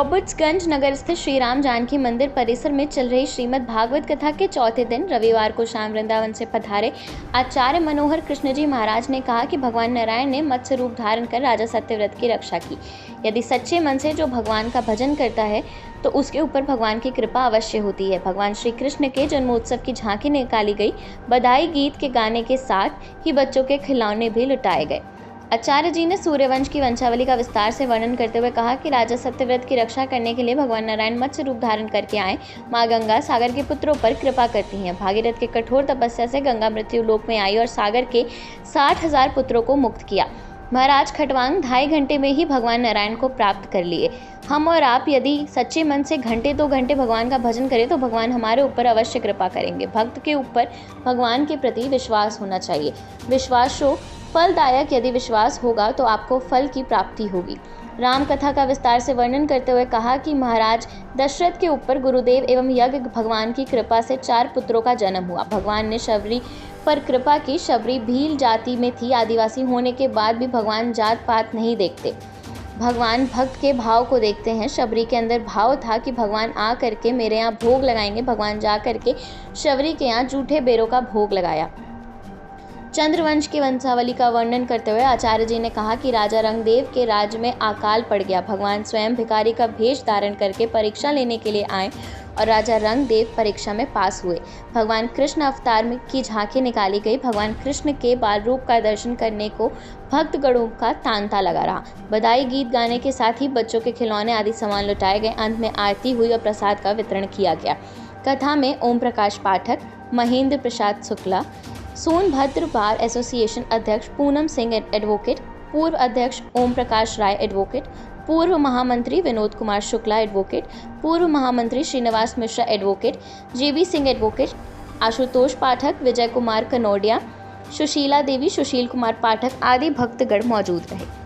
रॉबर्ट्सगंज नगर स्थित श्री राम जानकी मंदिर परिसर में चल रही श्रीमद् भागवत कथा के चौथे दिन रविवार को शाम वृंदावन से पधारे आचार्य मनोहर कृष्ण जी महाराज ने कहा कि भगवान नारायण ने मत्स्य रूप धारण कर राजा सत्यव्रत की रक्षा की। यदि सच्चे मन से जो भगवान का भजन करता है तो उसके ऊपर भगवान की कृपा अवश्य होती है। भगवान श्री कृष्ण के जन्मोत्सव की झांकी निकाली गई, बधाई गीत के गाने के साथ ही बच्चों के खिलौने भी लुटाए गए। आचार्य जी ने सूर्यवंश की वंशावली का विस्तार से वर्णन करते हुए कहा कि राजा सत्यव्रत की रक्षा करने के लिए भगवान नारायण मत्स्य रूप धारण करके आए। माँ गंगा सागर के पुत्रों पर कृपा करती हैं। भागीरथ के कठोर तपस्या से गंगा मृत्यु लोक में आई और सागर के 60,000 पुत्रों को मुक्त किया। महाराज खटवांग 2.5 घंटे में ही भगवान नारायण को प्राप्त कर लिए। हम और आप यदि सच्चे मन से घंटे 2 घंटे भगवान का भजन करें तो भगवान हमारे ऊपर अवश्य कृपा करेंगे। भक्त के ऊपर भगवान के प्रति विश्वास होना चाहिए। विश्वास हो फलदायक, यदि विश्वास होगा तो आपको फल की प्राप्ति होगी। राम कथा का विस्तार से वर्णन करते हुए कहा कि महाराज दशरथ के ऊपर गुरुदेव एवं यज्ञ भगवान की कृपा से 4 पुत्रों का जन्म हुआ। भगवान ने शबरी पर कृपा की। शबरी भील जाति में थी। आदिवासी होने के बाद भी भगवान जात पात नहीं देखते, भगवान भक्त के भाव को देखते हैं। शबरी के अंदर भाव था कि भगवान आ करके मेरे यहाँ भोग लगाएंगे। भगवान जा करके शबरी के यहाँ जूठे बेरों का भोग लगाया। चंद्रवंश की वंशावली का वर्णन करते हुए आचार्य जी ने कहा कि राजा रंगदेव के राज्य में अकाल पड़ गया। भगवान स्वयं भिखारी का भेष धारण करके परीक्षा लेने के लिए आए और राजा रंगदेव परीक्षा में पास हुए। भगवान कृष्ण अवतार में की झांकी निकाली गई। भगवान कृष्ण के बाल रूप का दर्शन करने को भक्तगणों का तांता लगा रहा। बधाई गीत गाने के साथ ही बच्चों के खिलौने आदि सामान लुटाए गए। अंत में आरती हुई और प्रसाद का वितरण किया गया। कथा में ओम प्रकाश पाठक, महेंद्र प्रसाद शुक्ला, सोनभद्र बार एसोसिएशन अध्यक्ष पूनम सिंह एडवोकेट, पूर्व अध्यक्ष ओम प्रकाश राय एडवोकेट, पूर्व महामंत्री विनोद कुमार शुक्ला एडवोकेट, पूर्व महामंत्री Shrinivas Mishra advocate, GB Singh advocate, Ashutosh Pathak, Vijay Kumar Kanodia, Sushila Devi, Sushil Kumar Pathak आदि भक्तगण मौजूद रहे।